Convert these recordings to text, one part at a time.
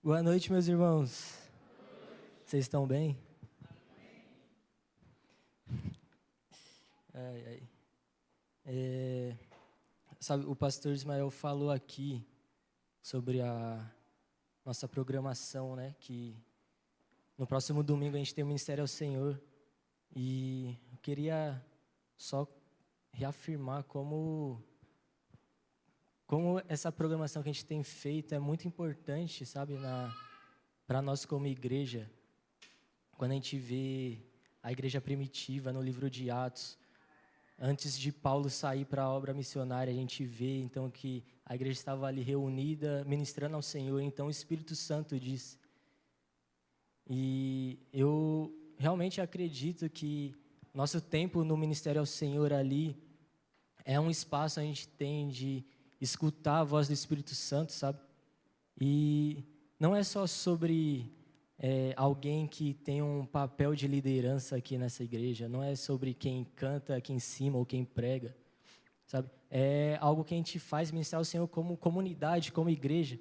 Boa noite, meus irmãos. Vocês estão bem? Ai. Sabe, o pastor Ismael falou aqui sobre a nossa programação, né? Que no próximo domingo a gente tem o Ministério ao Senhor. E eu queria só reafirmar como essa programação que a gente tem feito é muito importante, sabe, para nós como igreja. Quando a gente vê a igreja primitiva no livro de Atos, antes de Paulo sair para a obra missionária, a gente vê então que a igreja estava ali reunida, ministrando ao Senhor, então o Espírito Santo disse. E eu realmente acredito que nosso tempo no Ministério ao Senhor ali é um espaço onde a gente tem de escutar a voz do Espírito Santo, sabe? E não é só sobre alguém que tem um papel de liderança aqui nessa igreja, não é sobre quem canta aqui em cima ou quem prega, sabe? É algo que a gente faz ministrar ao Senhor como comunidade, como igreja.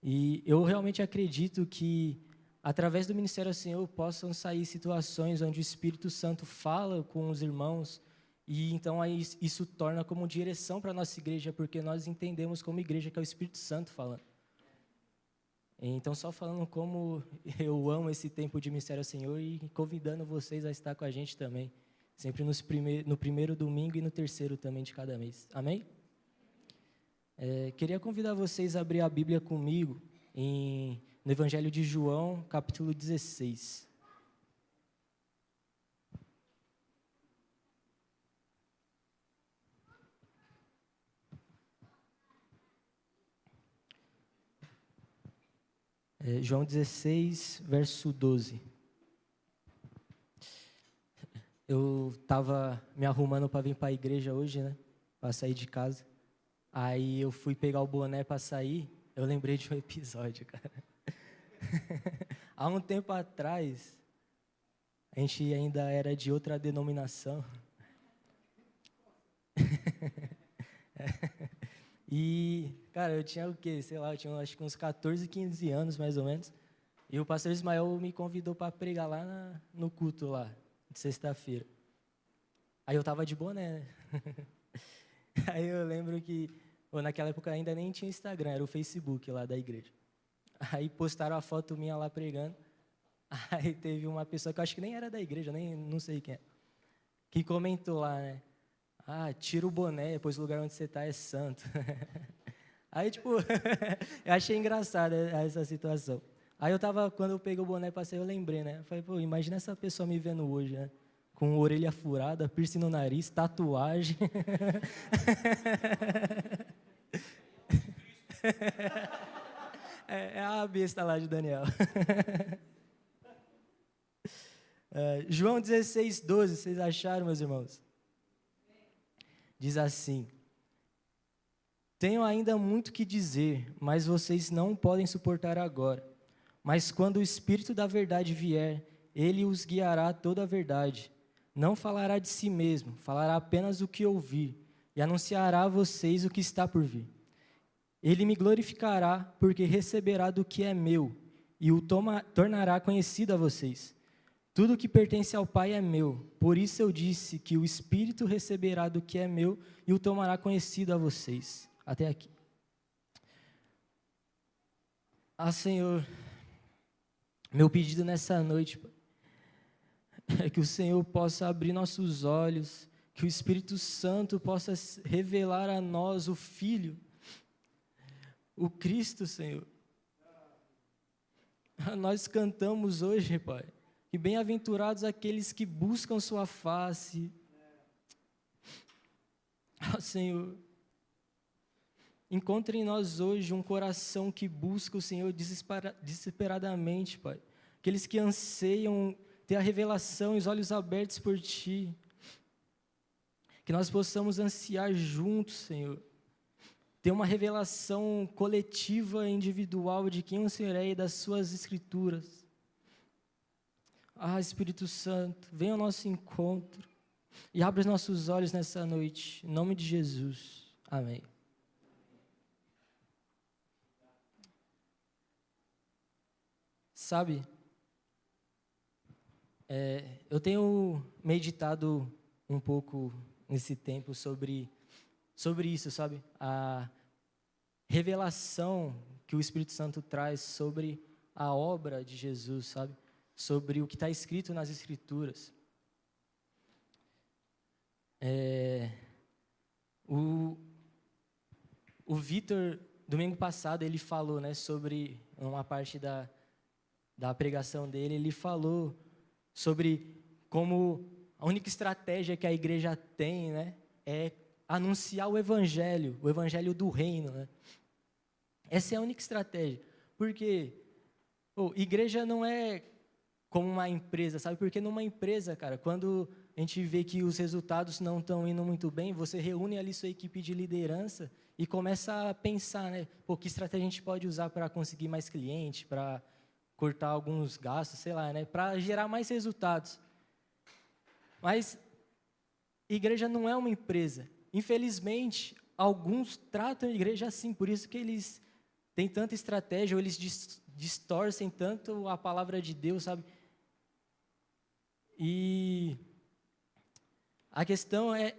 E eu realmente acredito que através do Ministério ao Senhor possam sair situações onde o Espírito Santo fala com os irmãos. E então aí isso torna como direção para a nossa igreja, porque nós entendemos como igreja que é o Espírito Santo falando. Então, só falando como eu amo esse tempo de Ministério ao Senhor e convidando vocês a estar com a gente também, sempre no primeiro domingo e no terceiro também de cada mês. Amém? Queria convidar vocês a abrir a Bíblia comigo no Evangelho de João, capítulo 16. João 16, verso 12. Eu estava me arrumando para vir para a igreja hoje, né? Para sair de casa. Aí eu fui pegar o boné para sair, eu lembrei de um episódio, cara. Há um tempo atrás, a gente ainda era de outra denominação. E, cara, eu tinha o quê? Sei lá, eu tinha acho que uns 14, 15 anos, mais ou menos. E o pastor Ismael me convidou para pregar lá no culto lá, de sexta-feira. Aí eu tava de boné, né? Aí eu lembro que, naquela época ainda nem tinha Instagram, era o Facebook lá da igreja. Aí postaram a foto minha lá pregando. Aí teve uma pessoa que eu acho que nem era da igreja, não sei quem é, que comentou lá, né? Ah, tira o boné, pois o lugar onde você está é santo. Aí, tipo, eu achei engraçada essa situação. Aí quando eu peguei o boné para sair, eu lembrei, né? Eu falei, pô, imagina essa pessoa me vendo hoje, né? Com orelha furada, piercing no nariz, tatuagem. É a besta lá de Daniel. João 16, 12, vocês acharam, meus irmãos? Diz assim: tenho ainda muito que dizer, mas vocês não podem suportar agora. Mas quando o Espírito da verdade vier, ele os guiará a toda a verdade. Não falará de si mesmo, falará apenas o que ouvir, e anunciará a vocês o que está por vir. Ele me glorificará, porque receberá do que é meu, e o tornará conhecido a vocês. Tudo que pertence ao Pai é meu, por isso eu disse que o Espírito receberá do que é meu e o tomará conhecido a vocês. Até aqui. Senhor, meu pedido nessa noite é que o Senhor possa abrir nossos olhos, que o Espírito Santo possa revelar a nós o Filho, o Cristo, Senhor. Nós cantamos hoje, Pai, que bem-aventurados aqueles que buscam sua face. Senhor, encontre em nós hoje um coração que busca o Senhor desesperadamente, Pai. Aqueles que anseiam ter a revelação e os olhos abertos por Ti. Que nós possamos ansiar juntos, Senhor. Ter uma revelação coletiva e individual de quem o Senhor é e das Suas Escrituras. Espírito Santo, venha ao nosso encontro e abre os nossos olhos nessa noite, em nome de Jesus. Amém. Sabe, eu tenho meditado um pouco nesse tempo sobre isso, sabe? A revelação que o Espírito Santo traz sobre a obra de Jesus, sabe? Sobre o que está escrito nas Escrituras. O Vitor, domingo passado, ele falou, né, sobre uma parte da pregação dele, ele falou sobre como a única estratégia que a igreja tem, né, é anunciar o evangelho do reino, né? Essa é a única estratégia, porque igreja não é como uma empresa, sabe? Porque numa empresa, cara, quando a gente vê que os resultados não estão indo muito bem, você reúne ali sua equipe de liderança e começa a pensar, né? Que estratégia a gente pode usar para conseguir mais cliente, para cortar alguns gastos, sei lá, né? Para gerar mais resultados. Mas igreja não é uma empresa. Infelizmente, alguns tratam a igreja assim, por isso que eles têm tanta estratégia, ou eles distorcem tanto a palavra de Deus, sabe? E a questão é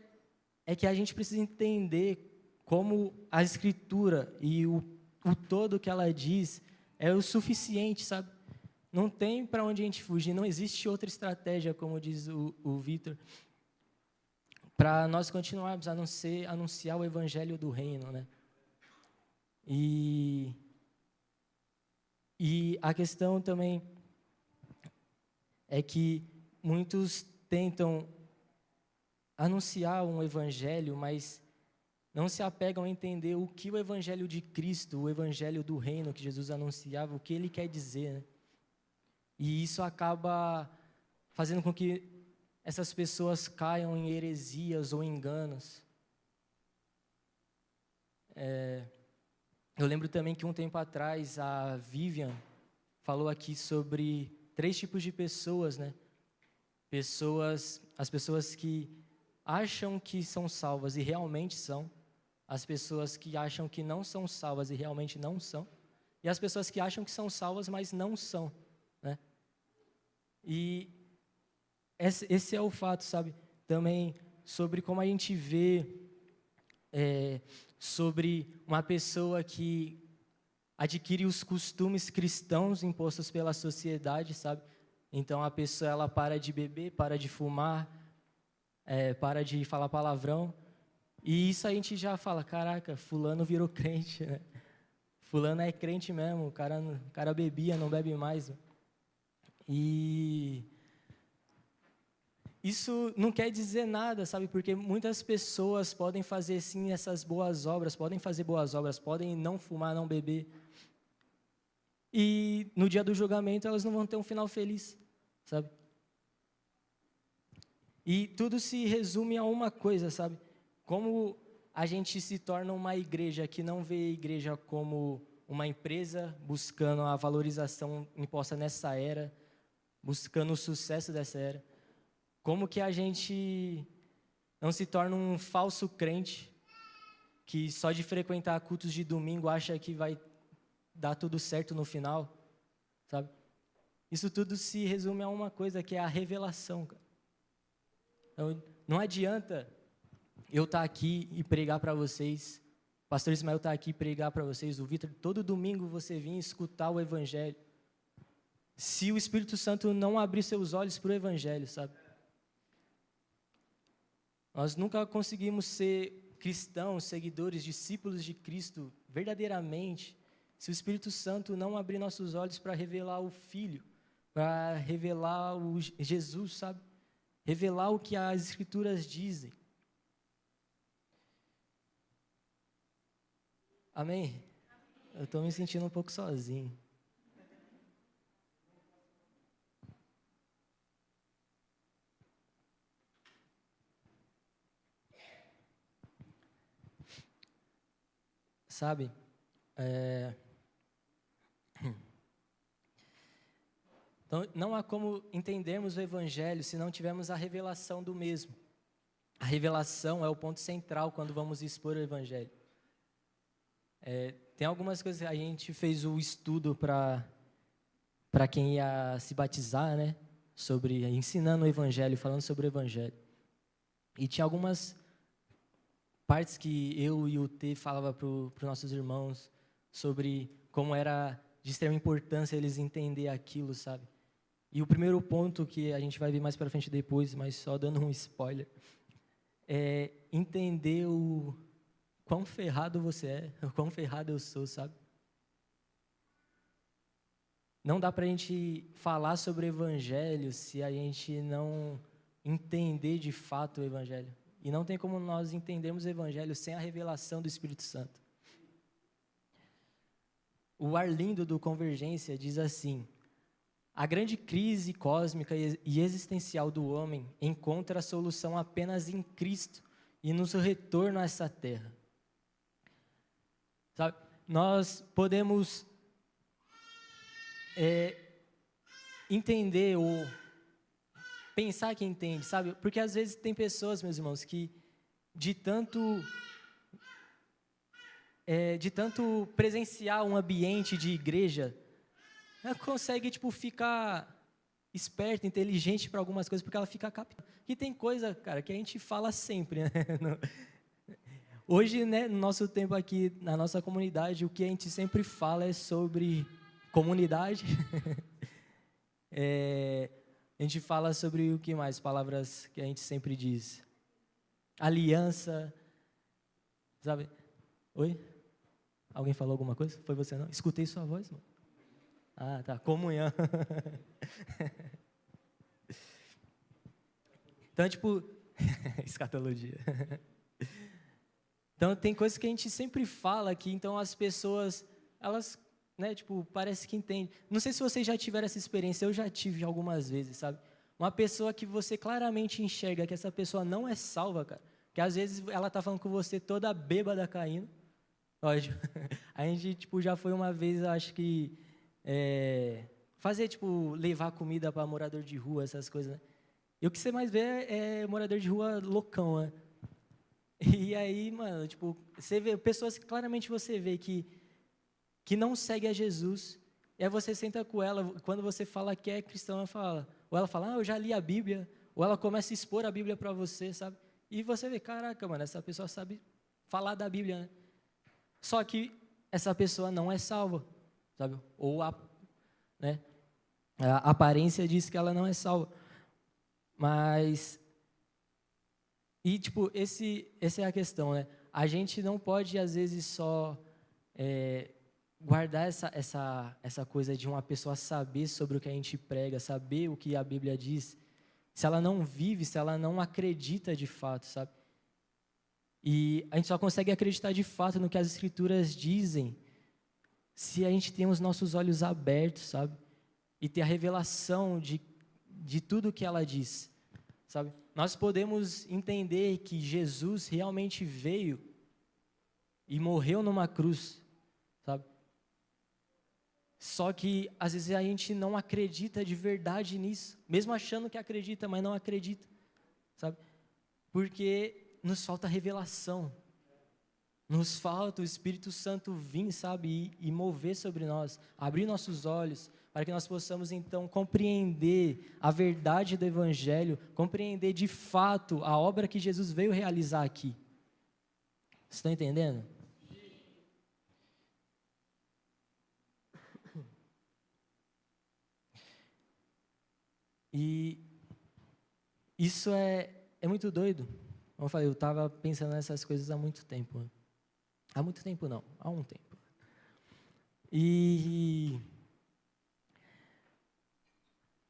que a gente precisa entender como a Escritura e o todo que ela diz é o suficiente, sabe? Não tem para onde a gente fugir, não existe outra estratégia, como diz o Vitor, para nós continuarmos a não ser anunciar o evangelho do reino, né? E a questão também é que muitos tentam anunciar um evangelho, mas não se apegam a entender o que o evangelho de Cristo, o evangelho do reino que Jesus anunciava, o que ele quer dizer, né? E isso acaba fazendo com que essas pessoas caiam em heresias ou enganos. Eu lembro também que um tempo atrás a Vivian falou aqui sobre 3 tipos de pessoas, né? As pessoas que acham que são salvas e realmente são, as pessoas que acham que não são salvas e realmente não são, e as pessoas que acham que são salvas, mas não são, né? E esse é o fato, sabe? Também sobre como a gente vê sobre uma pessoa que adquire os costumes cristãos impostos pela sociedade, sabe? Então a pessoa ela para de beber, para de fumar, para de falar palavrão, e isso a gente já fala, caraca, fulano virou crente, né? Fulano é crente mesmo, o cara bebia, não bebe mais. E isso não quer dizer nada, sabe? Porque muitas pessoas podem fazer sim essas boas obras, podem não fumar, não beber. E no dia do julgamento elas não vão ter um final feliz, sabe? E tudo se resume a uma coisa, sabe? Como a gente se torna uma igreja que não vê a igreja como uma empresa buscando a valorização imposta nessa era, buscando o sucesso dessa era. Como que a gente não se torna um falso crente que só de frequentar cultos de domingo acha que vai dar tudo certo no final, sabe? Isso tudo se resume a uma coisa, que é a revelação, cara. Então, não adianta eu estar aqui e pregar para vocês, o pastor Ismael estar aqui e pregar para vocês, o Vitor, todo domingo você vir escutar o evangelho, se o Espírito Santo não abrir seus olhos para o evangelho, sabe? Nós nunca conseguimos ser cristãos, seguidores, discípulos de Cristo verdadeiramente, se o Espírito Santo não abrir nossos olhos para revelar o Filho, para revelar o Jesus, sabe? Revelar o que as Escrituras dizem. Amém? Eu estou me sentindo um pouco sozinho. Sabe? Então, não há como entendermos o Evangelho se não tivermos a revelação do mesmo. A revelação é o ponto central quando vamos expor o Evangelho. Tem algumas coisas, a gente fez o estudo para para quem ia se batizar, né? Ensinando o evangelho, falando sobre o evangelho. E tinha algumas partes que eu e o T falava para os nossos irmãos sobre como era de extrema importância eles entenderem aquilo, sabe? E o primeiro ponto que a gente vai ver mais para frente depois, mas só dando um spoiler, é entender o quão ferrado você é, o quão ferrado eu sou, sabe? Não dá para a gente falar sobre o evangelho se a gente não entender de fato o evangelho. E não tem como nós entendermos o evangelho sem a revelação do Espírito Santo. O Arlindo do Convergência diz assim: a grande crise cósmica e existencial do homem encontra a solução apenas em Cristo e no seu retorno a essa terra. Sabe? Nós podemos entender ou pensar que entende, sabe? Porque às vezes tem pessoas, meus irmãos, que de tanto presenciar um ambiente de igreja, ela consegue, ficar esperta, inteligente para algumas coisas, porque ela fica captando. E tem coisa, cara, que a gente fala sempre, né? Hoje, né, no nosso tempo aqui, na nossa comunidade, o que a gente sempre fala é sobre comunidade. A gente fala sobre o que mais? Palavras que a gente sempre diz. Aliança, sabe? Oi? Alguém falou alguma coisa? Foi você não? Escutei sua voz, mano. Ah, tá. Comunhão. Então, escatologia. Então, tem coisas que a gente sempre fala que, então, as pessoas, elas, né, parece que entendem. Não sei se vocês já tiveram essa experiência, eu já tive algumas vezes, sabe? Uma pessoa que você claramente enxerga que essa pessoa não é salva, cara. Que às vezes ela tá falando com você toda bêbada caindo. Lógico. A gente, já foi uma vez, acho que, fazer, levar comida para morador de rua, essas coisas, né? E o que você mais vê é morador de rua loucão, né? E aí, mano, você vê pessoas que claramente você vê que não segue a Jesus, e aí você senta com ela, quando você fala que é cristão, ou ela fala, eu já li a Bíblia, ou ela começa a expor a Bíblia para você, sabe? E você vê, caraca, mano, essa pessoa sabe falar da Bíblia, né? Só que essa pessoa não é salva, sabe? Ou a aparência diz que ela não é salva. Mas, essa é a questão, né? A gente não pode, às vezes, só guardar essa coisa de uma pessoa saber sobre o que a gente prega, saber o que a Bíblia diz, se ela não vive, se ela não acredita de fato, sabe? E a gente só consegue acreditar de fato no que as Escrituras dizem se a gente tem os nossos olhos abertos, sabe? E ter a revelação de tudo o que ela diz, sabe? Nós podemos entender que Jesus realmente veio e morreu numa cruz, sabe? Só que, às vezes, a gente não acredita de verdade nisso, mesmo achando que acredita, mas não acredita, sabe? Porque nos falta revelação, nos falta o Espírito Santo vir, sabe, e mover sobre nós, abrir nossos olhos, para que nós possamos, então, compreender a verdade do Evangelho, compreender de fato a obra que Jesus veio realizar aqui. Vocês estão entendendo? E isso é muito doido. Como eu falei, eu estava pensando nessas coisas há muito tempo. Há muito tempo não, há um tempo. E,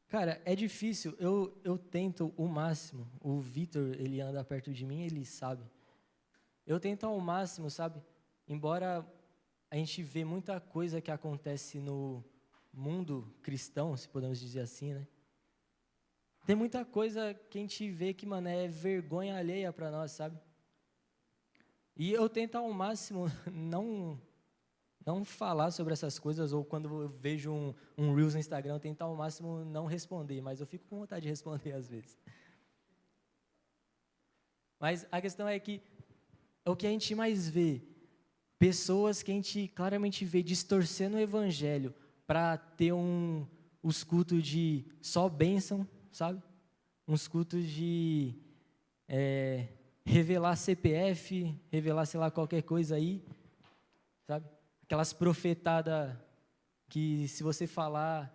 cara, é difícil, eu tento o máximo, o Vitor, ele anda perto de mim, ele sabe. Eu tento ao máximo, sabe, embora a gente vê muita coisa que acontece no mundo cristão, se podemos dizer assim, né? Tem muita coisa que a gente vê que, mano, é vergonha alheia para nós, sabe? E eu tento ao máximo não falar sobre essas coisas, ou quando eu vejo um Reels no Instagram, eu tento ao máximo não responder, mas eu fico com vontade de responder às vezes. Mas a questão é que é o que a gente mais vê, pessoas que a gente claramente vê distorcendo o Evangelho para ter os cultos de só bênção, sabe? Uns cultos de revelar CPF, revelar, sei lá, qualquer coisa aí, sabe? Aquelas profetadas que, se você falar,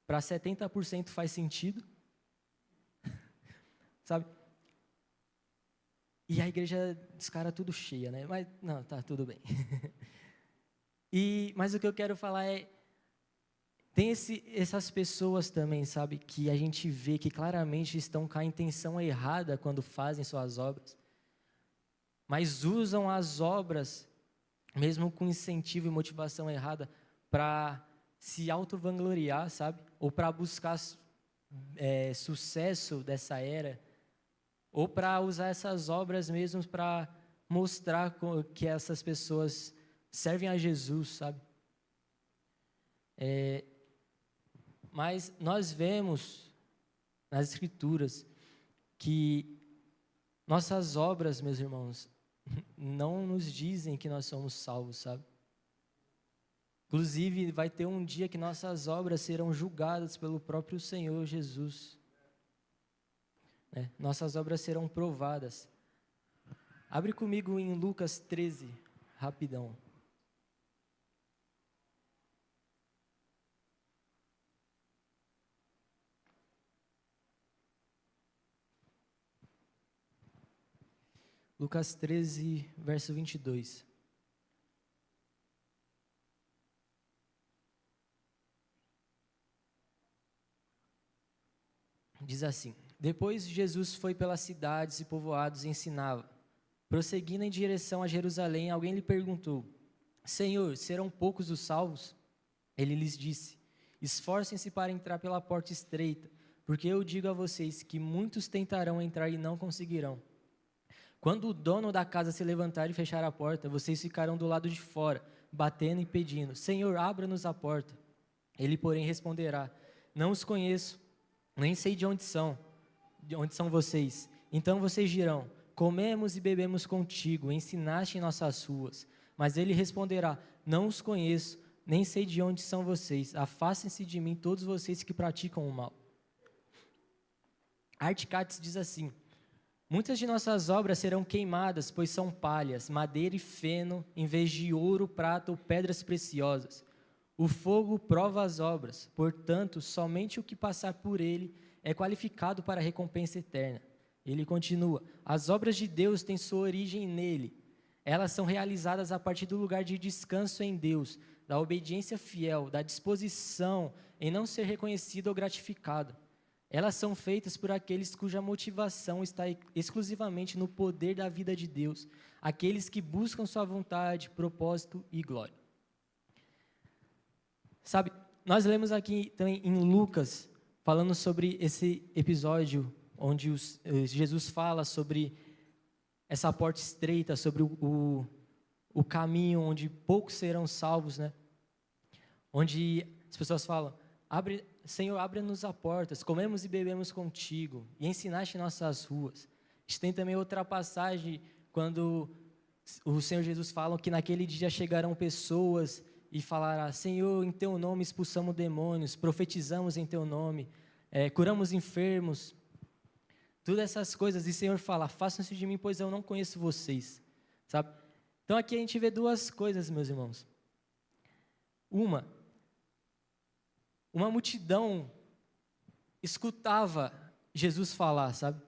para 70% faz sentido, sabe? E a igreja dos caras tudo cheia, né? Mas, não, tá, tudo bem. Mas o que eu quero falar tem essas pessoas também, sabe? Que a gente vê que claramente estão com a intenção errada quando fazem suas obras. Mas usam as obras, mesmo com incentivo e motivação errada, para se auto-vangloriar, sabe? Ou para buscar sucesso dessa era, ou para usar essas obras mesmo para mostrar que essas pessoas servem a Jesus, sabe? Mas nós vemos nas Escrituras que nossas obras, meus irmãos, não nos dizem que nós somos salvos, sabe? Inclusive, vai ter um dia que nossas obras serão julgadas pelo próprio Senhor Jesus. Nossas obras serão provadas. Abre comigo em Lucas 13, rapidão. Lucas 13, verso 22. Diz assim: Depois Jesus foi pelas cidades e povoados e ensinava. Prosseguindo em direção a Jerusalém, alguém lhe perguntou: Senhor, serão poucos os salvos? Ele lhes disse: Esforcem-se para entrar pela porta estreita, porque eu digo a vocês que muitos tentarão entrar e não conseguirão. Quando o dono da casa se levantar e fechar a porta, vocês ficarão do lado de fora, batendo e pedindo: Senhor, abra-nos a porta. Ele, porém, responderá: Não os conheço, nem sei de onde são vocês. Então vocês dirão: Comemos e bebemos contigo, ensinaste em nossas ruas. Mas ele responderá: Não os conheço, nem sei de onde são vocês. Afastem-se de mim, todos vocês que praticam o mal. Art Katz diz assim: Muitas de nossas obras serão queimadas, pois são palhas, madeira e feno, em vez de ouro, prata ou pedras preciosas. O fogo prova as obras, portanto, somente o que passar por ele é qualificado para a recompensa eterna. Ele continua: As obras de Deus têm sua origem nele. Elas são realizadas a partir do lugar de descanso em Deus, da obediência fiel, da disposição em não ser reconhecido ou gratificado. Elas são feitas por aqueles cuja motivação está exclusivamente no poder da vida de Deus, aqueles que buscam sua vontade, propósito e glória. Sabe, nós lemos aqui também em Lucas, falando sobre esse episódio, onde Jesus fala sobre essa porta estreita, sobre o caminho onde poucos serão salvos, né? Onde as pessoas falam: Senhor, abre-nos as portas, comemos e bebemos contigo, e ensinaste em nossas ruas. A gente tem também outra passagem, quando o Senhor Jesus fala que naquele dia chegarão pessoas e falará: Senhor, em teu nome expulsamos demônios, profetizamos em teu nome, curamos enfermos, todas essas coisas. E o Senhor fala: Façam-se de mim, pois eu não conheço vocês, sabe? Então aqui a gente vê duas coisas, meus irmãos. Uma multidão escutava Jesus falar, sabe?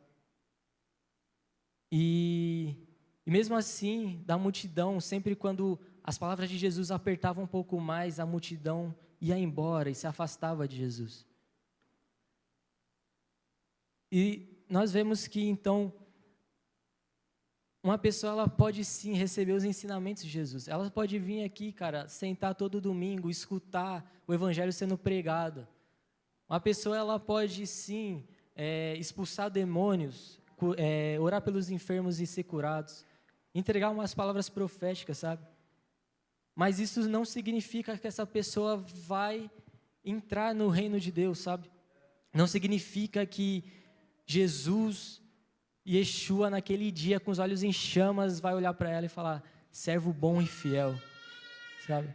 E mesmo assim, da multidão, sempre quando as palavras de Jesus apertavam um pouco mais, a multidão ia embora e se afastava de Jesus. E nós vemos que, então, uma pessoa, ela pode sim receber os ensinamentos de Jesus. Ela pode vir aqui, cara, sentar todo domingo, escutar o evangelho sendo pregado. Uma pessoa, ela pode sim expulsar demônios, orar pelos enfermos e ser curados, entregar umas palavras proféticas, sabe? Mas isso não significa que essa pessoa vai entrar no reino de Deus, sabe? Não significa que Jesus, Yeshua, naquele dia, com os olhos em chamas, vai olhar para ela e falar: servo bom e fiel, sabe?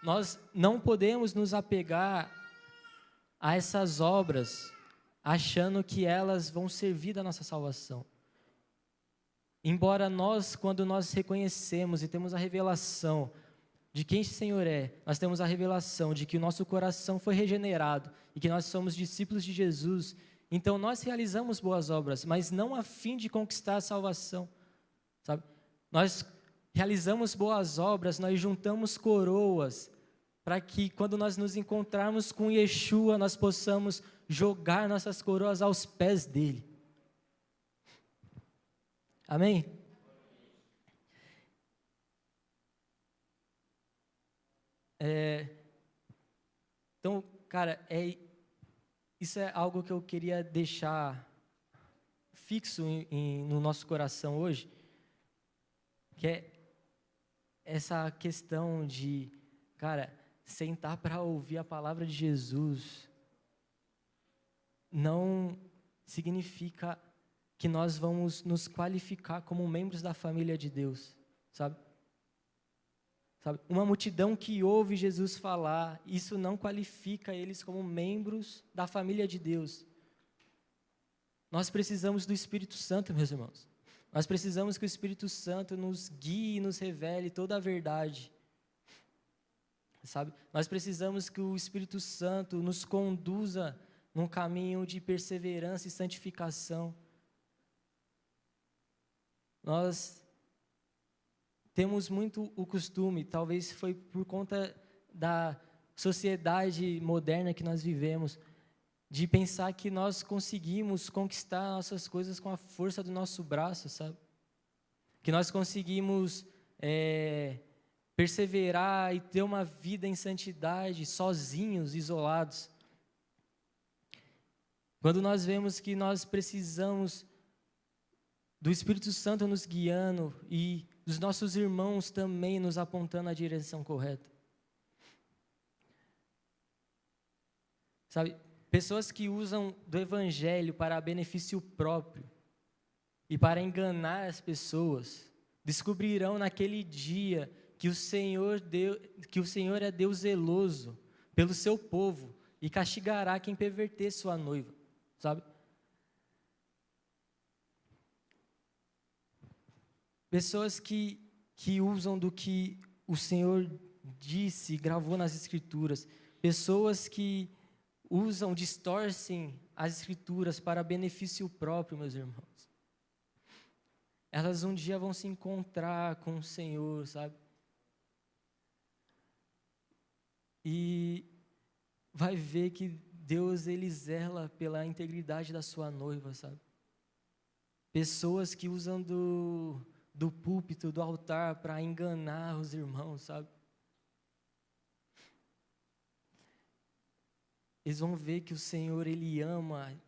Nós não podemos nos apegar a essas obras achando que elas vão servir da nossa salvação. Embora nós, quando nós reconhecemos e temos a revelação de quem esse Senhor é, nós temos a revelação de que o nosso coração foi regenerado e que nós somos discípulos de Jesus, então nós realizamos boas obras, mas não a fim de conquistar a salvação, sabe? Nós realizamos boas obras, nós juntamos coroas, para que quando nós nos encontrarmos com Yeshua, nós possamos jogar nossas coroas aos pés dele. Amém? Então, cara, isso é algo que eu queria deixar fixo no nosso coração hoje, que é essa questão de, cara, sentar para ouvir a palavra de Jesus não significa que nós vamos nos qualificar como membros da família de Deus, sabe? Uma multidão que ouve Jesus falar, isso não qualifica eles como membros da família de Deus. Nós precisamos do Espírito Santo, meus irmãos. Nós precisamos que o Espírito Santo nos guie e nos revele toda a verdade. Sabe? Nós precisamos que o Espírito Santo nos conduza num caminho de perseverança e santificação. Nós temos muito o costume, talvez foi por conta da sociedade moderna que nós vivemos, de pensar que nós conseguimos conquistar nossas coisas com a força do nosso braço, sabe? Que nós conseguimos perseverar e ter uma vida em santidade, sozinhos, isolados. Quando nós vemos que nós precisamos do Espírito Santo nos guiando e dos nossos irmãos também nos apontando na direção correta. Sabe, pessoas que usam do Evangelho para benefício próprio e para enganar as pessoas, descobrirão naquele dia que o Senhor é Deus zeloso pelo seu povo e castigará quem perverter sua noiva, sabe? Pessoas que usam do que o Senhor disse, gravou nas Escrituras. Pessoas que distorcem as Escrituras para benefício próprio, meus irmãos. Elas um dia vão se encontrar com o Senhor, sabe? E vai ver que Deus, Ele zela pela integridade da sua noiva, sabe? Pessoas que usam do púlpito, do altar, para enganar os irmãos, sabe? Eles vão ver que o Senhor, Ele ama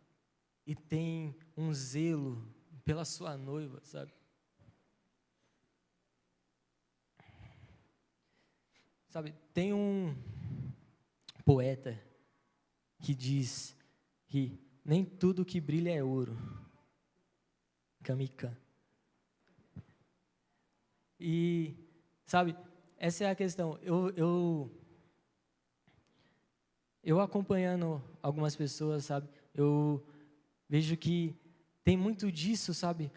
e tem um zelo pela sua noiva, sabe? Sabe, tem um poeta que diz que nem tudo que brilha é ouro. Kamika. E, sabe, essa é a questão. Eu acompanhando algumas pessoas, sabe, eu vejo que tem muito disso, sabe,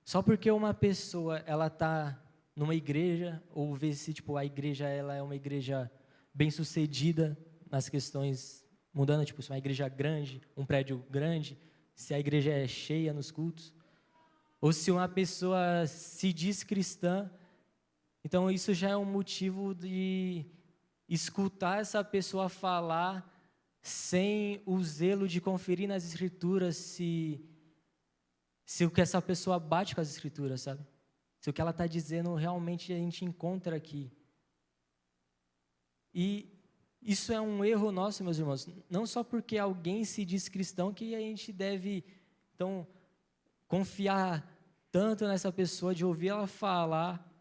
só porque uma pessoa, ela tá numa igreja, ou vê se, tipo, a igreja, ela é uma igreja bem-sucedida nas questões mundanas, tipo, se é uma igreja grande, um prédio grande, se a igreja é cheia nos cultos, ou se uma pessoa se diz cristã, então isso já é um motivo de escutar essa pessoa falar sem o zelo de conferir nas Escrituras se o que essa pessoa bate com as Escrituras, sabe? Se o que ela está dizendo realmente a gente encontra aqui. E isso é um erro nosso, meus irmãos. Não só porque alguém se diz cristão que a gente deve, então, confiar tanto nessa pessoa, de ouvir ela falar,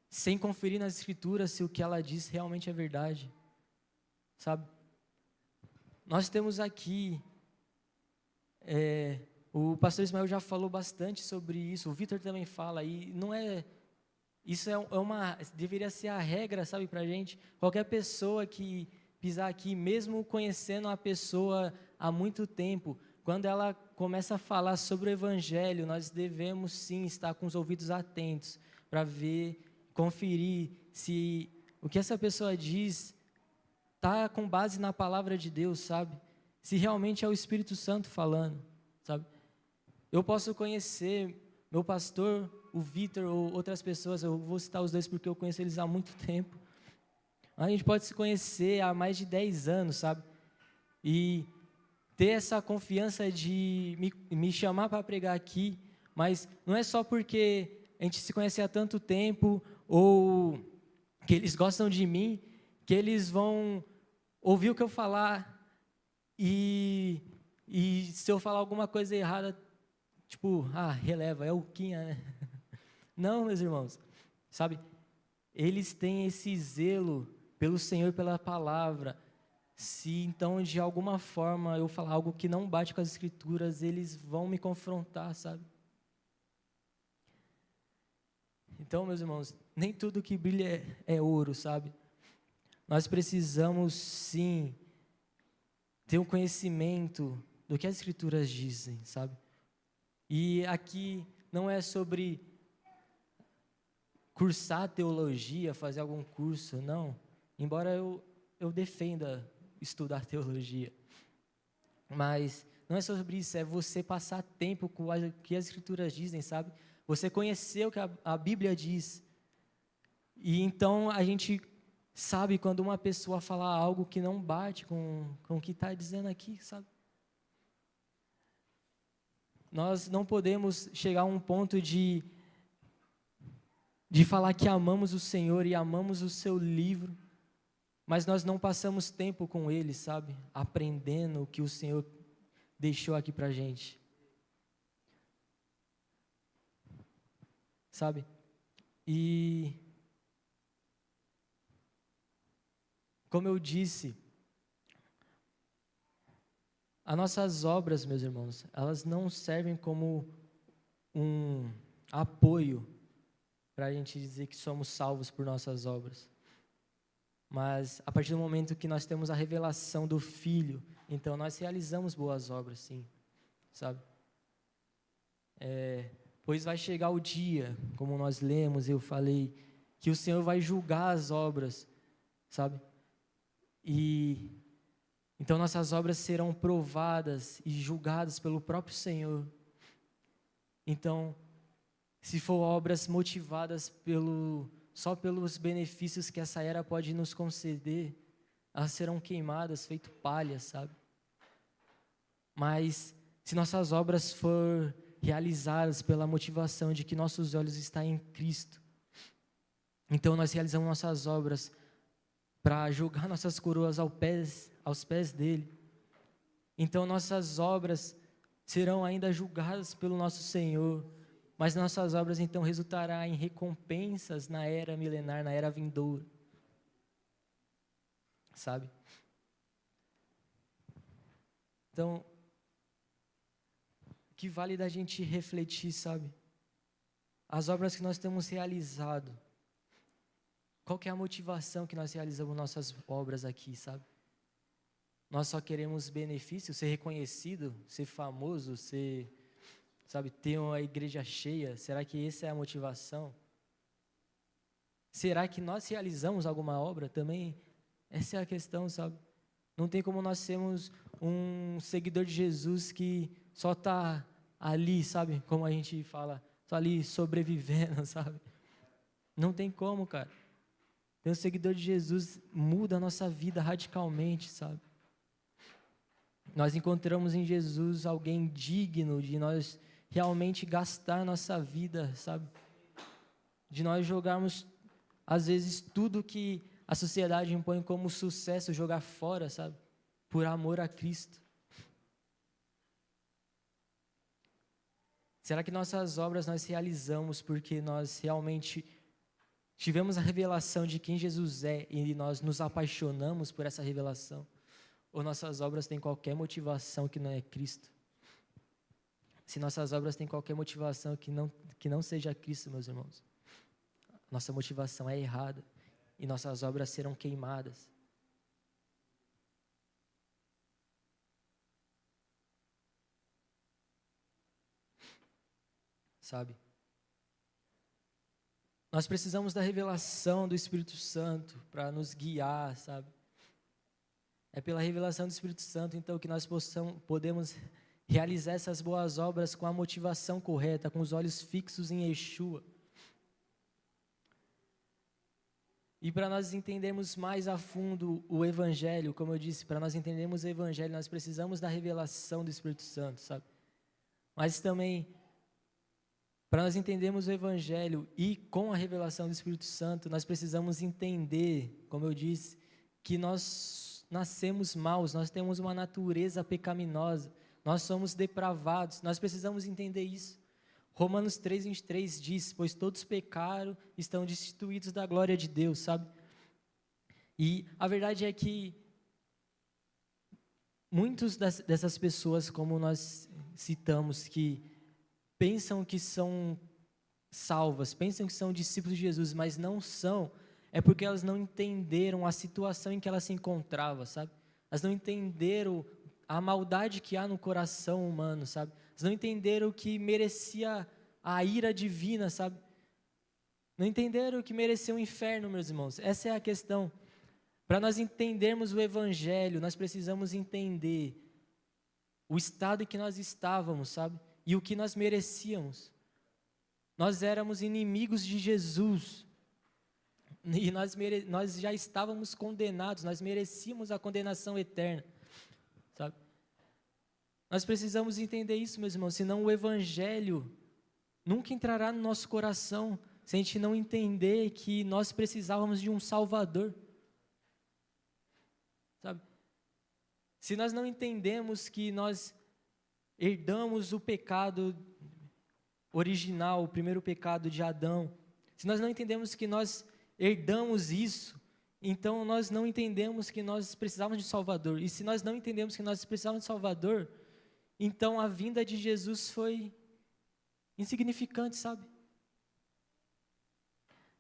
sem conferir nas Escrituras se o que ela diz realmente é verdade, sabe? Nós temos aqui, o pastor Ismael já falou bastante sobre isso, o Vitor também fala, e não é Isso deveria ser a regra, sabe, para a gente. Qualquer pessoa que pisar aqui, mesmo conhecendo a pessoa há muito tempo, quando ela começa a falar sobre o Evangelho, nós devemos sim estar com os ouvidos atentos para ver, conferir se o que essa pessoa diz está com base na palavra de Deus, sabe? Se realmente é o Espírito Santo falando, sabe? Eu posso conhecer meu pastor, o Vitor ou outras pessoas, eu vou citar os dois porque eu conheço eles há muito tempo. A gente pode se conhecer há mais de 10 anos, sabe? E ter essa confiança de me chamar para pregar aqui, mas não é só porque a gente se conhece há tanto tempo ou que eles gostam de mim, que eles vão ouvir o que eu falar e se eu falar alguma coisa errada, tipo, releva, é o Quinha, né? Não, meus irmãos, sabe? Eles têm esse zelo pelo Senhor, pela palavra. Se então, de alguma forma, eu falar algo que não bate com as Escrituras, eles vão me confrontar, sabe? Então, meus irmãos, nem tudo que brilha é ouro, sabe? Nós precisamos, sim, ter um conhecimento do que as Escrituras dizem, sabe? E aqui não é sobre cursar teologia, fazer algum curso, não. Embora eu defenda estudar teologia. Mas não é sobre isso, é você passar tempo com o que as Escrituras dizem, sabe? Você conhecer o que a Bíblia diz. E então a gente sabe quando uma pessoa fala algo que não bate com o que está dizendo aqui, sabe? Nós não podemos chegar a um ponto de falar que amamos o Senhor e amamos o seu livro, mas nós não passamos tempo com ele, sabe? Aprendendo o que o Senhor deixou aqui pra gente. Sabe? E como eu disse, as nossas obras, meus irmãos, elas não servem como um apoio para a gente dizer que somos salvos por nossas obras. Mas a partir do momento que nós temos a revelação do Filho, então nós realizamos boas obras, sim, sabe? Pois vai chegar o dia, como nós lemos, eu falei, que o Senhor vai julgar as obras, sabe? E então nossas obras serão provadas e julgadas pelo próprio Senhor. Então, se for obras motivadas só pelos benefícios que essa era pode nos conceder, elas serão queimadas, feito palha, sabe? Mas se nossas obras for realizadas pela motivação de que nossos olhos estão em Cristo, então nós realizamos nossas obras para jogar nossas coroas aos pés dele. Então nossas obras serão ainda julgadas pelo nosso Senhor, mas nossas obras então resultará em recompensas na era milenar, na era vindoura. Sabe? Então, o que vale da gente refletir, sabe? As obras que nós temos realizado. Qual que é a motivação que nós realizamos nossas obras aqui, sabe? Nós só queremos benefício, ser reconhecido, ser famoso, ter uma igreja cheia. Será que essa é a motivação? Será que nós realizamos alguma obra também? Essa é a questão, sabe? Não tem como nós sermos um seguidor de Jesus que só está ali, sabe? Como a gente fala, só ali sobrevivendo, sabe? Não tem como, cara. Ter um seguidor de Jesus muda a nossa vida radicalmente, sabe? Nós encontramos em Jesus alguém digno de nós realmente gastar nossa vida, sabe? De nós jogarmos, às vezes, tudo que a sociedade impõe como sucesso, jogar fora, sabe? Por amor a Cristo. Será que nossas obras nós realizamos porque nós realmente tivemos a revelação de quem Jesus é e nós nos apaixonamos por essa revelação? Ou nossas obras têm qualquer motivação que não é Cristo? Se nossas obras têm qualquer motivação que não seja Cristo, meus irmãos, nossa motivação é errada e nossas obras serão queimadas. Sabe? Nós precisamos da revelação do Espírito Santo para nos guiar, sabe? É pela revelação do Espírito Santo, então, que nós podemos realizar essas boas obras com a motivação correta, com os olhos fixos em Yeshua. E para nós entendermos mais a fundo o Evangelho, como eu disse, para nós entendermos o Evangelho, nós precisamos da revelação do Espírito Santo, sabe? Mas também, para nós entendermos o Evangelho e com a revelação do Espírito Santo, nós precisamos entender, como eu disse, que nós nascemos maus, nós temos uma natureza pecaminosa, nós somos depravados, nós precisamos entender isso. Romanos 3:23 diz, pois todos pecaram, estão destituídos da glória de Deus, sabe? E a verdade é que muitas dessas pessoas, como nós citamos, que pensam que são salvas, pensam que são discípulos de Jesus, mas não são, é porque elas não entenderam a situação em que elas se encontravam, sabe? Elas não entenderam a maldade que há no coração humano, sabe? Elas não entenderam que merecia a ira divina, sabe? Não entenderam que merecia o inferno, meus irmãos. Essa é a questão. Para nós entendermos o Evangelho, nós precisamos entender o estado em que nós estávamos, sabe? E o que nós merecíamos. Nós éramos inimigos de Jesus. E nós já estávamos condenados, nós merecíamos a condenação eterna, sabe? Nós precisamos entender isso, meus irmãos, senão o Evangelho nunca entrará no nosso coração, se a gente não entender que nós precisávamos de um Salvador, sabe? Se nós não entendemos que nós herdamos o pecado original, o primeiro pecado de Adão, se nós não entendemos que nós herdamos isso, então nós não entendemos que nós precisávamos de Salvador. E se nós não entendemos que nós precisávamos de Salvador, então a vinda de Jesus foi insignificante, sabe?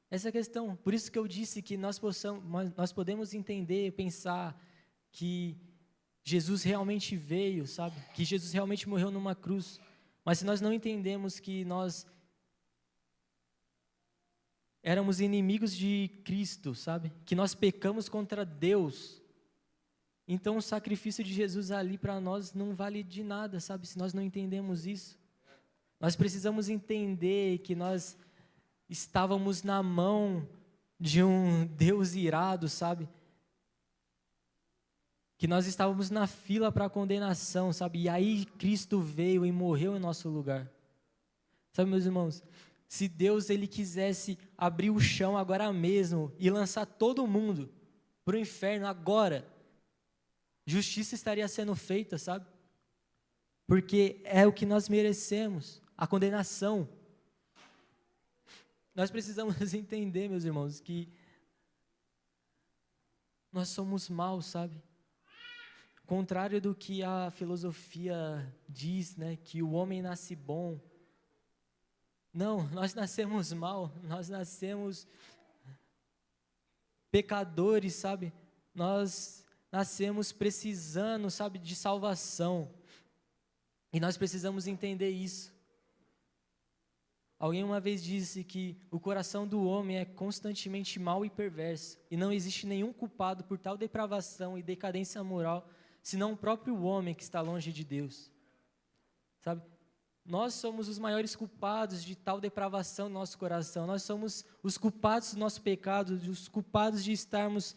Essa é a questão. Por isso que eu disse que nós podemos entender, pensar que Jesus realmente veio, sabe? Que Jesus realmente morreu numa cruz. Mas se nós não entendemos que nós éramos inimigos de Cristo, sabe? Que nós pecamos contra Deus. Então o sacrifício de Jesus ali para nós não vale de nada, sabe? Se nós não entendemos isso. Nós precisamos entender que nós estávamos na mão de um Deus irado, sabe? Que nós estávamos na fila para a condenação, sabe? E aí Cristo veio e morreu em nosso lugar. Sabe, meus irmãos? Se Deus ele quisesse abrir o chão agora mesmo e lançar todo mundo para o inferno agora, justiça estaria sendo feita, sabe? Porque é o que nós merecemos, a condenação. Nós precisamos entender, meus irmãos, que nós somos maus, sabe? Contrário do que a filosofia diz, né? Que o homem nasce bom. Não, nós nascemos mal, nós nascemos pecadores, sabe? Nós nascemos precisando, sabe, de salvação. E nós precisamos entender isso. Alguém uma vez disse que o coração do homem é constantemente mau e perverso, e não existe nenhum culpado por tal depravação e decadência moral, senão o próprio homem que está longe de Deus. Sabe? Nós somos os maiores culpados de tal depravação no nosso coração. Nós somos os culpados do nosso pecado, os culpados de estarmos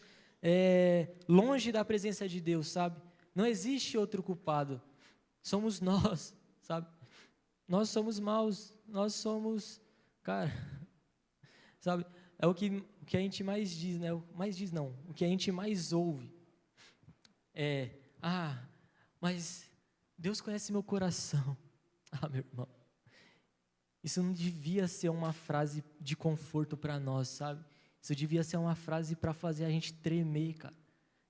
longe da presença de Deus, sabe? Não existe outro culpado. Somos nós, sabe? Nós somos maus, nós somos, cara, sabe? É o que a gente mais diz, né? O que a gente mais ouve mas Deus conhece meu coração. Meu irmão, isso não devia ser uma frase de conforto para nós, sabe? Isso devia ser uma frase para fazer a gente tremer, cara.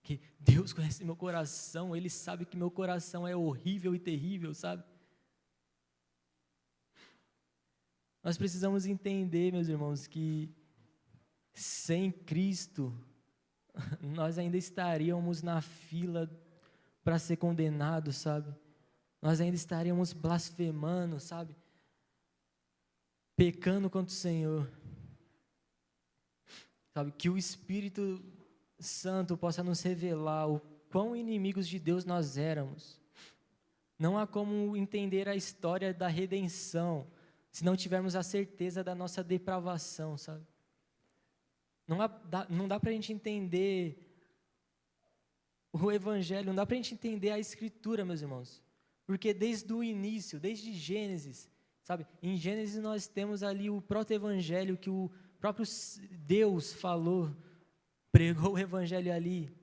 Que Deus conhece meu coração, Ele sabe que meu coração é horrível e terrível, sabe? Nós precisamos entender, meus irmãos, que sem Cristo, nós ainda estaríamos na fila para ser condenados, sabe? Nós ainda estaríamos blasfemando, sabe? Pecando contra o Senhor. Sabe? Que o Espírito Santo possa nos revelar o quão inimigos de Deus nós éramos. Não há como entender a história da redenção se não tivermos a certeza da nossa depravação, sabe? Não dá para a gente entender o Evangelho, não dá para a gente entender a Escritura, meus irmãos. Porque desde o início, desde Gênesis, sabe? Em Gênesis nós temos ali o proto-evangelho que o próprio Deus falou, pregou o Evangelho ali.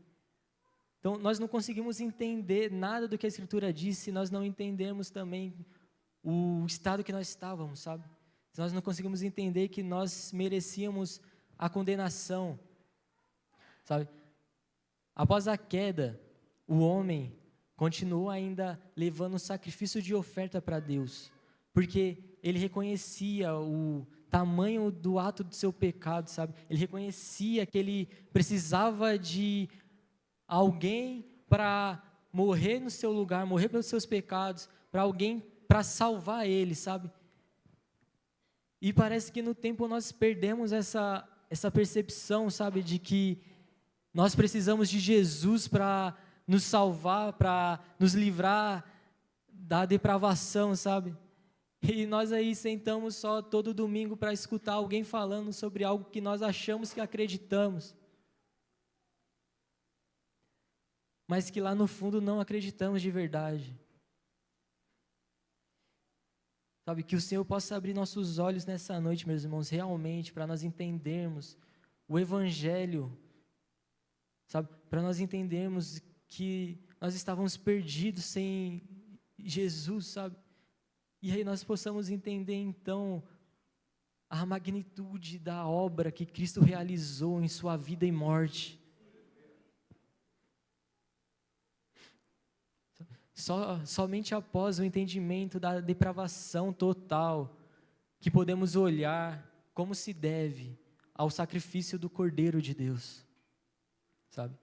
Então, nós não conseguimos entender nada do que a Escritura diz se nós não entendemos também o estado que nós estávamos, sabe? Se nós não conseguimos entender que nós merecíamos a condenação, sabe? Após a queda, o homem continuou ainda levando sacrifício de oferta para Deus, porque ele reconhecia o tamanho do ato do seu pecado, sabe? Ele reconhecia que ele precisava de alguém para morrer no seu lugar, morrer pelos seus pecados, para alguém para salvar ele, sabe? E parece que no tempo nós perdemos essa percepção, sabe, de que nós precisamos de Jesus para nos salvar, para nos livrar da depravação, sabe? E nós aí sentamos só todo domingo para escutar alguém falando sobre algo que nós achamos que acreditamos, mas que lá no fundo não acreditamos de verdade. Sabe, que o Senhor possa abrir nossos olhos nessa noite, meus irmãos, realmente, para nós entendermos o Evangelho, sabe, para nós entendermos que nós estávamos perdidos sem Jesus, sabe, e aí nós possamos entender, então, a magnitude da obra que Cristo realizou em sua vida e morte. Somente após o entendimento da depravação total, que podemos olhar como se deve ao sacrifício do Cordeiro de Deus, sabe?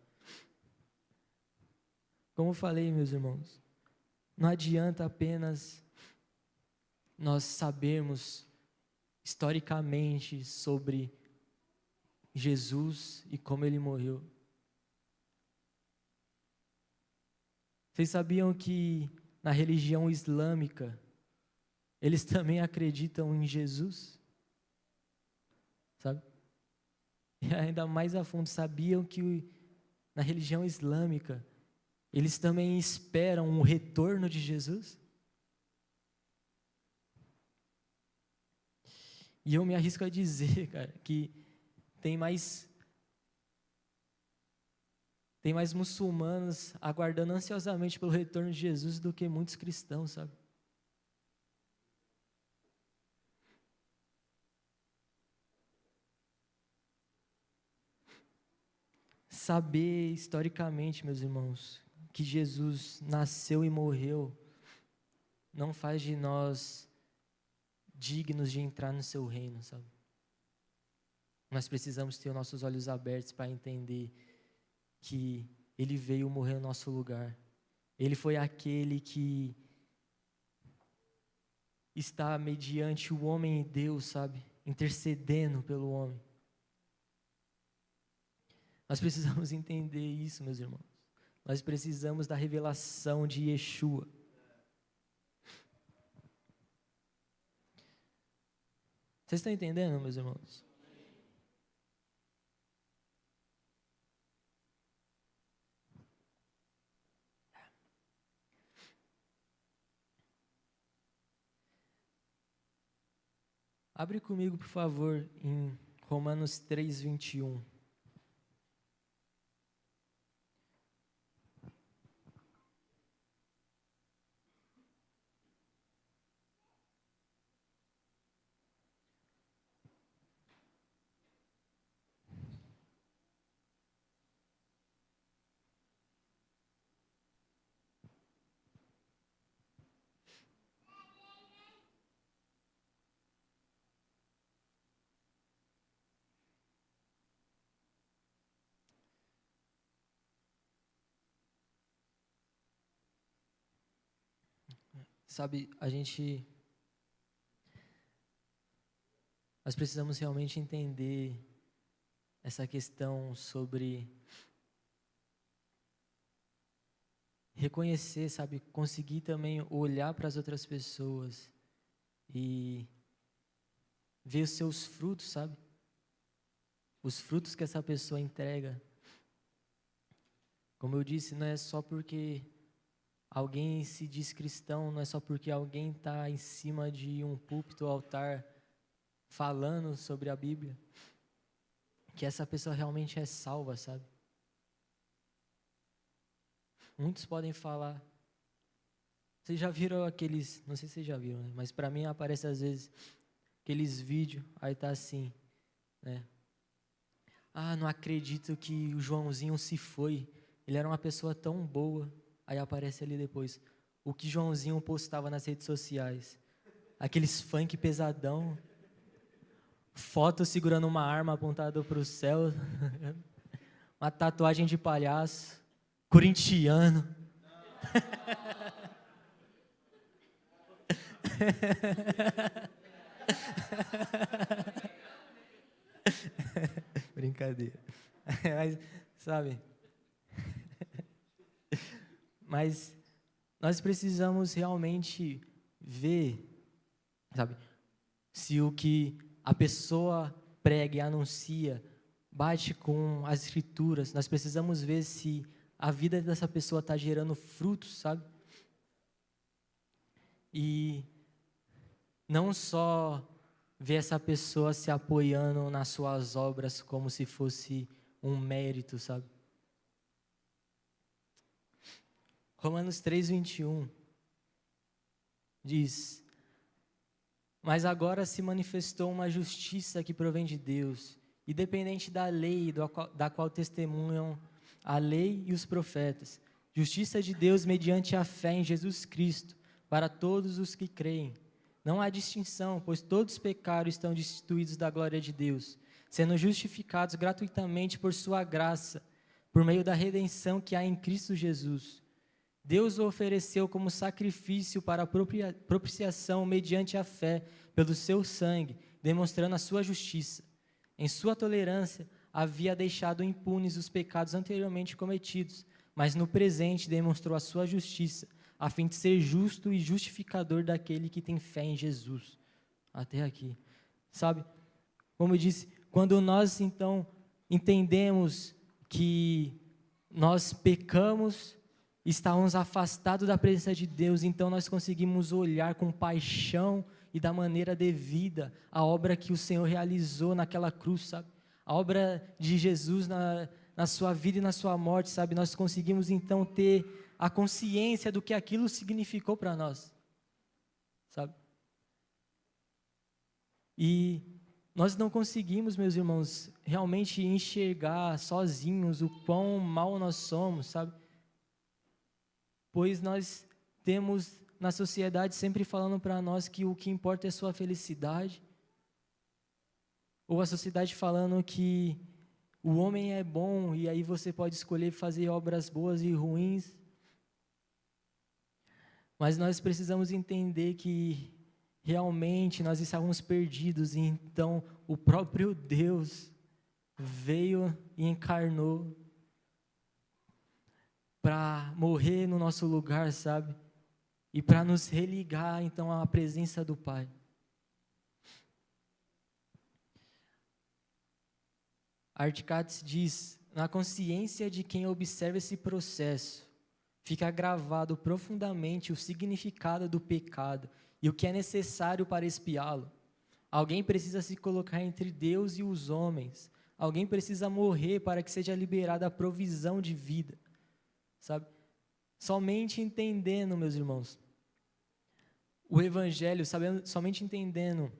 Como eu falei, meus irmãos, não adianta apenas nós sabermos historicamente sobre Jesus e como ele morreu. Vocês sabiam que na religião islâmica, eles também acreditam em Jesus? Sabe? E ainda mais a fundo, sabiam que na religião islâmica, eles também esperam o retorno de Jesus? E eu me arrisco a dizer, cara, que tem mais muçulmanos aguardando ansiosamente pelo retorno de Jesus do que muitos cristãos, sabe? Saber historicamente, meus irmãos, que Jesus nasceu e morreu, não faz de nós dignos de entrar no seu reino, sabe? Nós precisamos ter os nossos olhos abertos para entender que ele veio morrer no nosso lugar. Ele foi aquele que está mediante o homem e Deus, sabe? Intercedendo pelo homem. Nós precisamos entender isso, meus irmãos. Nós precisamos da revelação de Yeshua. Vocês estão entendendo, meus irmãos? Abre comigo, por favor, em Romanos 3:21. Sabe, nós precisamos realmente entender essa questão sobre reconhecer, sabe, conseguir também olhar para as outras pessoas e ver os seus frutos, sabe? Os frutos que essa pessoa entrega. Como eu disse, não é só porque alguém se diz cristão, não é só porque alguém está em cima de um púlpito ou altar falando sobre a Bíblia, que essa pessoa realmente é salva, sabe? Muitos podem falar. Vocês já viram aqueles, não sei se vocês já viram, né? Mas para mim aparece às vezes aqueles vídeos, aí tá assim, né? Ah, não acredito que o Joãozinho se foi. Ele era uma pessoa tão boa. Aí aparece ali depois o que Joãozinho postava nas redes sociais. Aqueles funk pesadão. Foto segurando uma arma apontada para o céu. Uma tatuagem de palhaço. Corintiano. Brincadeira. Mas, sabe? Mas nós precisamos realmente ver, sabe? Se o que a pessoa prega e anuncia bate com as escrituras. Nós precisamos ver se a vida dessa pessoa está gerando frutos, sabe? E não só ver essa pessoa se apoiando nas suas obras como se fosse um mérito, sabe? Romanos 3:21 diz: mas agora se manifestou uma justiça que provém de Deus, independente da lei da qual testemunham a lei e os profetas. Justiça de Deus mediante a fé em Jesus Cristo, para todos os que creem. Não há distinção, pois todos pecaram e estão destituídos da glória de Deus, sendo justificados gratuitamente por sua graça, por meio da redenção que há em Cristo Jesus. Deus o ofereceu como sacrifício para a propiciação mediante a fé pelo seu sangue, demonstrando a sua justiça. Em sua tolerância, havia deixado impunes os pecados anteriormente cometidos, mas no presente demonstrou a sua justiça, a fim de ser justo e justificador daquele que tem fé em Jesus. Até aqui. Sabe, como eu disse, quando nós então entendemos que nós pecamos, estávamos afastados da presença de Deus, então nós conseguimos olhar com paixão e da maneira devida a obra que o Senhor realizou naquela cruz, sabe? A obra de Jesus na sua vida e na sua morte, sabe? Nós conseguimos então ter a consciência do que aquilo significou para nós, sabe? E nós não conseguimos, meus irmãos, realmente enxergar sozinhos o quão mal nós somos, sabe? Pois nós temos na sociedade sempre falando para nós que o que importa é sua felicidade, ou a sociedade falando que o homem é bom e aí você pode escolher fazer obras boas e ruins. Mas nós precisamos entender que realmente nós estávamos perdidos e então o próprio Deus veio e encarnou para morrer no nosso lugar, sabe? E para nos religar, então, à presença do Pai. Art Katz diz: na consciência de quem observa esse processo, fica gravado profundamente o significado do pecado e o que é necessário para expiá-lo. Alguém precisa se colocar entre Deus e os homens. Alguém precisa morrer para que seja liberada a provisão de vida. Sabe? Somente entendendo, meus irmãos, o Evangelho, somente entendendo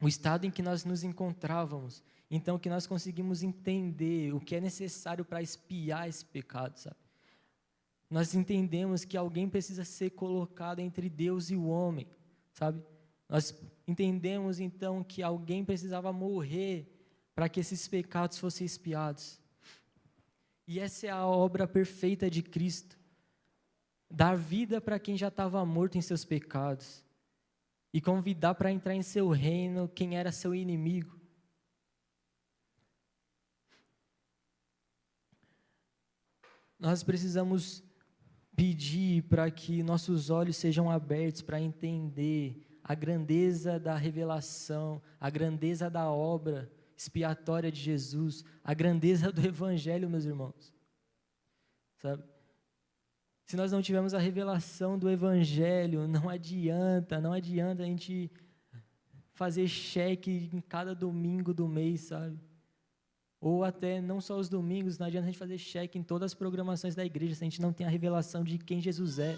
o estado em que nós nos encontrávamos, então que nós conseguimos entender o que é necessário para expiar esse pecado, sabe? Nós entendemos que alguém precisa ser colocado entre Deus e o homem, sabe? Nós entendemos então que alguém precisava morrer para que esses pecados fossem expiados. E essa é a obra perfeita de Cristo. dar vida para quem já estava morto em seus pecados e convidar para entrar em seu reino quem era seu inimigo. Nós precisamos pedir para que nossos olhos sejam abertos para entender a grandeza da revelação, a grandeza da obra expiatória de Jesus, a grandeza do Evangelho, meus irmãos. Sabe? Se nós não tivermos a revelação do Evangelho, não adianta a gente fazer cheque em cada domingo do mês, sabe? Ou até não só os domingos, não adianta a gente fazer cheque em todas as programações da igreja se a gente não tem a revelação de quem Jesus é.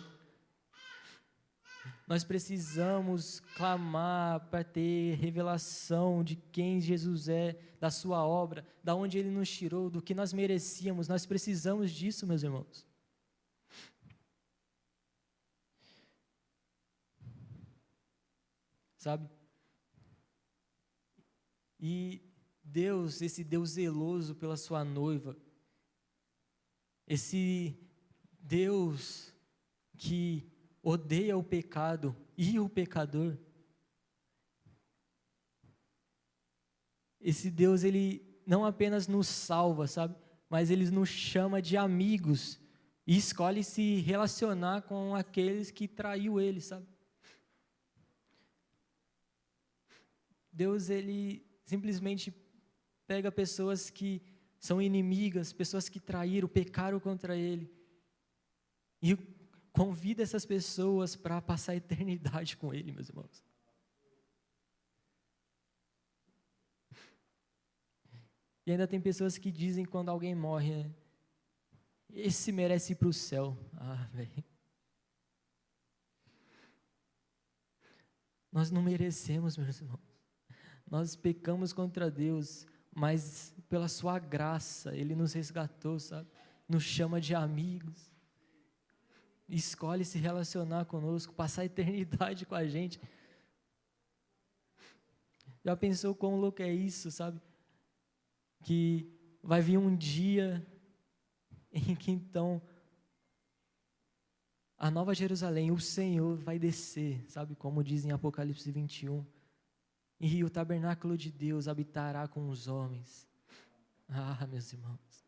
Nós precisamos clamar para ter revelação de quem Jesus é, da sua obra, da onde Ele nos tirou, do que nós merecíamos. Nós precisamos disso, meus irmãos. Sabe? E Deus, esse Deus zeloso pela sua noiva, esse Deus que odeia o pecado e o pecador, esse Deus, Ele não apenas nos salva, sabe? Mas Ele nos chama de amigos e escolhe se relacionar com aqueles que traiu Ele, sabe? Deus, Ele simplesmente pega pessoas que são inimigas, pessoas que traíram, pecaram contra Ele, e convida essas pessoas para passar a eternidade com Ele, meus irmãos. E ainda tem pessoas que dizem quando alguém morre, né? Esse merece ir para o céu. Ah, velho. Nós não merecemos, meus irmãos. Nós pecamos contra Deus, mas pela sua graça, Ele nos resgatou, sabe? Nos chama de amigos. Escolhe se relacionar conosco, passar a eternidade com a gente. Já pensou quão louco é isso, sabe? Que vai vir um dia em que então a Nova Jerusalém, o Senhor vai descer, sabe? Como diz em Apocalipse 21. E o tabernáculo de Deus habitará com os homens. Ah, meus irmãos.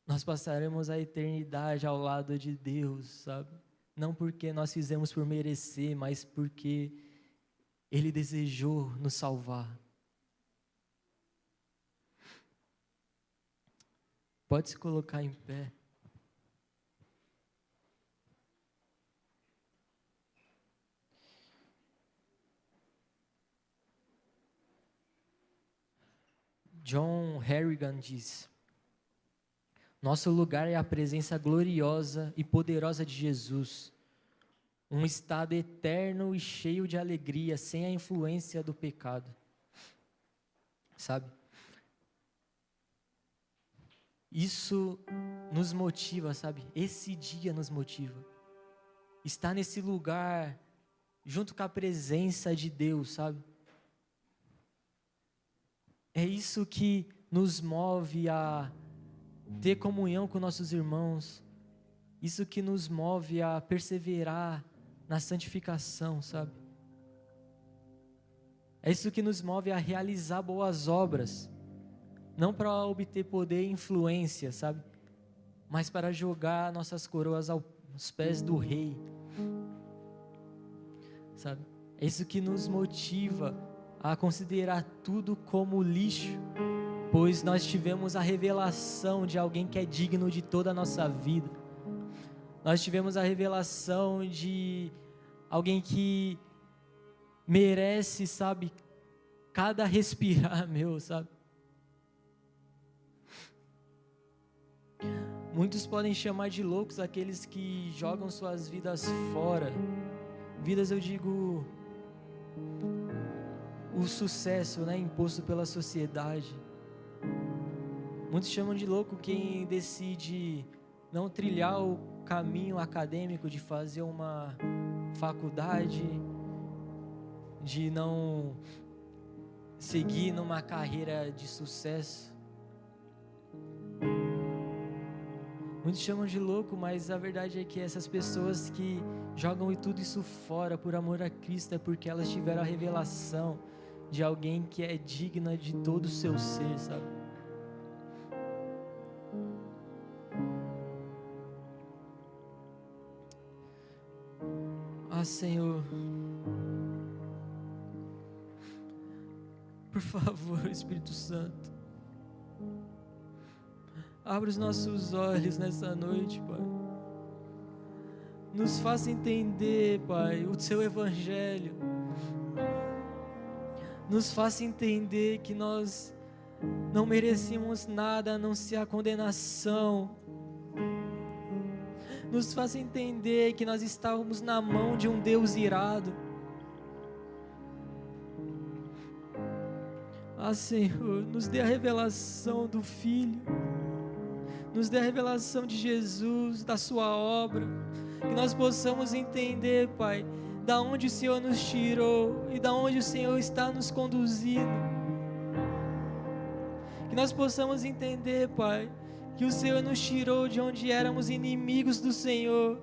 Nós passaremos a eternidade ao lado de Deus, sabe? Não porque nós fizemos por merecer, mas porque Ele desejou nos salvar. Pode se colocar em pé. John Harrigan diz: nosso lugar é a presença gloriosa e poderosa de Jesus, um estado eterno e cheio de alegria, sem a influência do pecado. Sabe? Isso nos motiva, sabe? Esse dia nos motiva. Estar nesse lugar, junto com a presença de Deus, sabe? É isso que nos move a ter comunhão com nossos irmãos. Isso que nos move a perseverar na santificação, sabe? É isso que nos move a realizar boas obras. Não para obter poder e influência, sabe? Mas para jogar nossas coroas aos pés do Rei. Sabe? É isso que nos motiva a considerar tudo como lixo, pois nós tivemos a revelação de alguém que é digno de toda a nossa vida. Nós tivemos a revelação de alguém que merece, sabe, cada respirar meu, sabe? Muitos podem chamar de loucos aqueles que jogam suas vidas fora. Vidas, eu digo, o sucesso, né, imposto pela sociedade. Muitos chamam de louco quem decide não trilhar o caminho acadêmico de fazer uma faculdade, de não seguir numa carreira de sucesso. Muitos chamam de louco, mas a verdade é que essas pessoas que jogam tudo isso fora por amor a Cristo é porque elas tiveram a revelação de alguém que é digna de todo o seu ser, sabe? Ah, Senhor, por favor, Espírito Santo, abre os nossos olhos nessa noite, Pai. Nos faça entender, Pai, o Seu Evangelho. Nos faça entender que nós não merecíamos nada a não ser a condenação. Nos faça entender que nós estávamos na mão de um Deus irado. Ah, Senhor, nos dê a revelação do Filho. Nos dê a revelação de Jesus, da sua obra, que nós possamos entender, Pai, da onde o Senhor nos tirou e da onde o Senhor está nos conduzindo. Que nós possamos entender, Pai, que o Senhor nos tirou de onde éramos inimigos do Senhor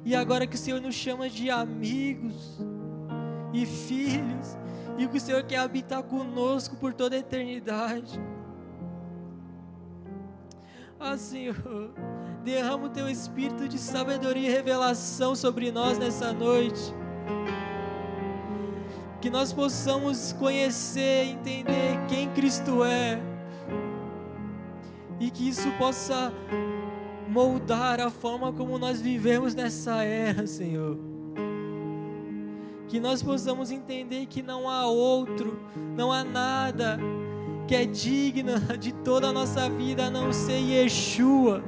e agora que o Senhor nos chama de amigos e filhos e que o Senhor quer habitar conosco por toda a eternidade. Ah, Senhor, derrama o Teu Espírito de sabedoria e revelação sobre nós nessa noite. Que nós possamos conhecer e entender quem Cristo é. E que isso possa moldar a forma como nós vivemos nessa era, Senhor. Que nós possamos entender que não há outro, não há nada que é digna de toda a nossa vida a não ser Yeshua.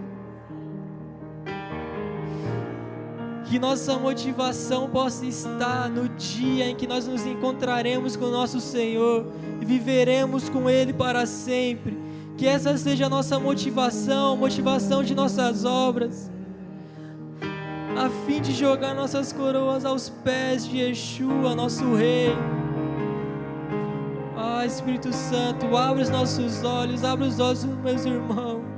Que nossa motivação possa estar no dia em que nós nos encontraremos com o nosso Senhor e viveremos com Ele para sempre. Que essa seja a nossa motivação, motivação de nossas obras, a fim de jogar nossas coroas aos pés de Yeshua, nosso Rei. Ah, Espírito Santo, abre os nossos olhos, abre os olhos dos meus irmãos.